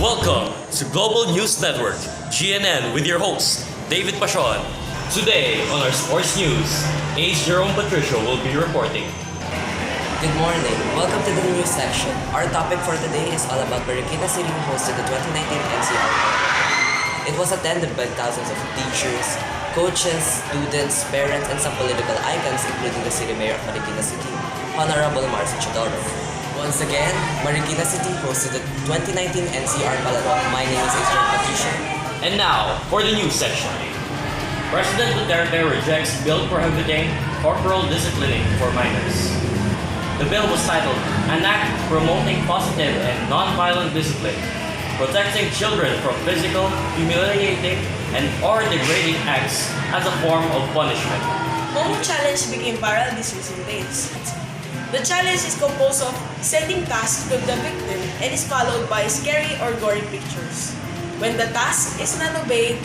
Welcome to Global News Network, GNN, with your host, David Pashon. Today, on our sports news, Ace Jerome Patricio will be reporting. Good morning. Welcome to the news section. Our topic for today is all about Marikina City hosted the 2019 NCR. It was attended by thousands of teachers, coaches, students, parents, and some political icons, including the City Mayor of Marikina City, Honorable Marcy Chodoro. Once again, Marikina City hosted the 2019 NCR Palaro. My name is Ace Jerome Patricio. And now, for the news section. President Duterte rejects bill prohibiting corporal disciplining for minors. The bill was titled, An Act Promoting Positive and Non-Violent Discipline, Protecting Children from Physical, Humiliating, and or Degrading Acts as a Form of Punishment. Momo Challenge became viral these recent days. The challenge is composed of sending tasks to the victim and is followed by scary or gory pictures. When the task is not obeyed,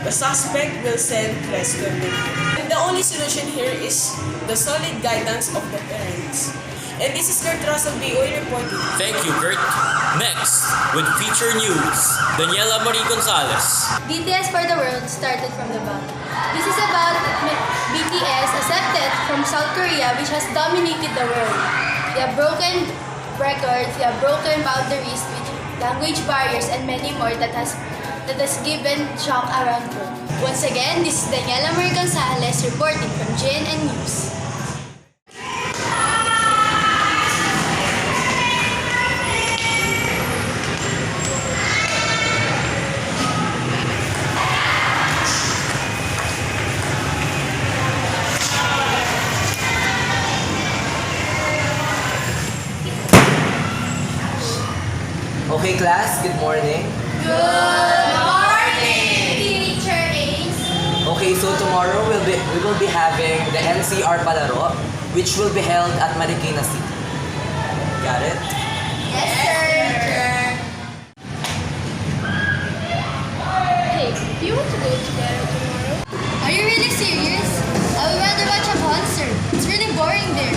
the suspect will send threats to the victim. And the only solution here is the solid guidance of the parents. And this is Kurt Russell, BOE reporting. Thank you, Kurt. Next, with feature news, Daniela Marie Gonzalez. BTS for the World started from the bottom. This is about BTS accepted from South Korea, which has dominated the world. They have broken records, they have broken boundaries with language barriers and many more that has given shock around the world. Once again, this is Daniela Marie Gonzalez reporting from GNN News. Okay, class, good morning. Good morning, Teacher Ace. Okay, so tomorrow we will be having the NCR Palaro, which will be held at Marikina City. Got it? Yes, sir. Hey, do you want to go together tomorrow? Are you really serious? I would rather watch a concert. It's really boring there.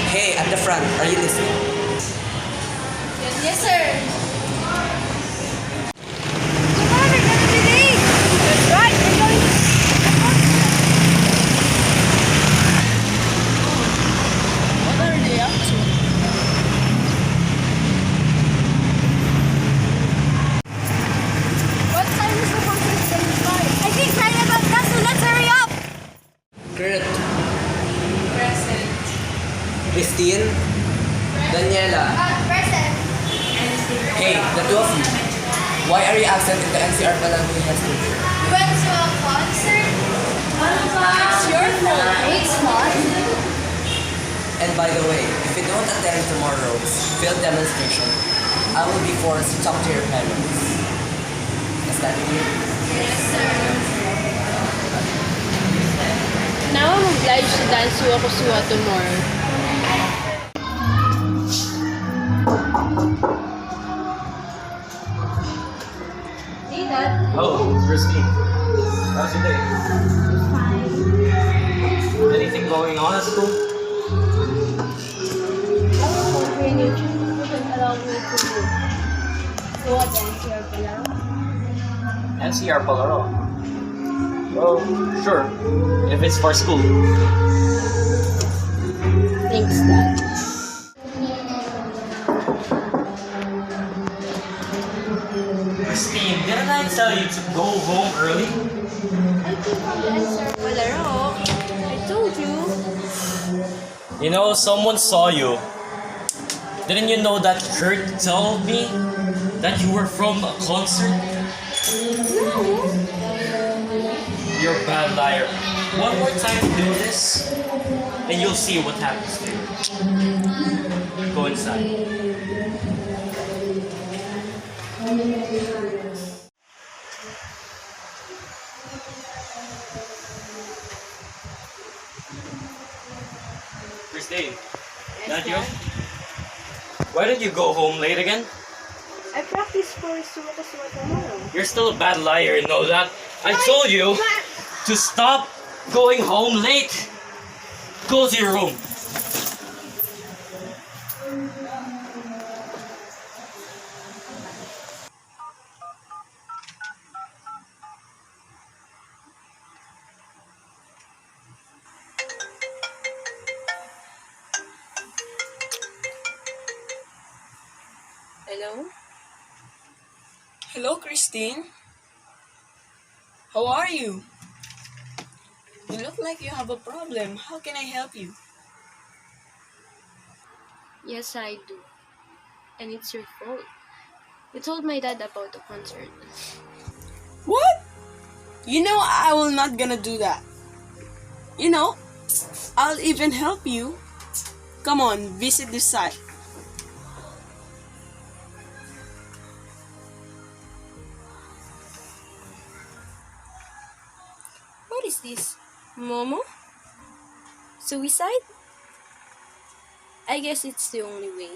Hey, at the front, are you listening? Yes, sir. Come on, we're gonna be late. That's right, we're going to... What are they up to? What time is the concert going to start? I think right about now, so let's hurry up. Kurt, Present. Christine, Daniela. Present. Hey, the two of you. Why are you absent in the NCR Palaro rehearsal? We went to a concert. It's your fault. It's not. And by the way, if you don't attend tomorrow's field demonstration, I will be forced to talk to your parents. Is that clear? Yes, sir. Now I'm obliged to dance suwa-kusuwa tomorrow. Hey, Dad. Oh, Christine. How's your day? Anything going on at school? NCR Palaro. Oh, sure. If it's for school. Thanks, Dad. Christine, didn't I tell you to go home early? I think I'll answer Palaro. I told you. You know, someone saw you. Didn't you know that Kurt told me that you were from a concert? No. You're a bad liar. One more time do this, and you'll see what happens to you. Go inside. Christine, that you? Why did you go home late again? I practice for suwa-kusuwa tomorrow. You're still a bad liar, you know that? I told you to stop going home late. Go to your room. Hello, Christine. How are you? You look like you have a problem. How can I help you? Yes, I do. And it's your fault. You told my dad about the concert. What? You know I will not gonna do that. You know, I'll even help you. Come on, visit this site. What is this? Momo? Suicide? I guess it's the only way.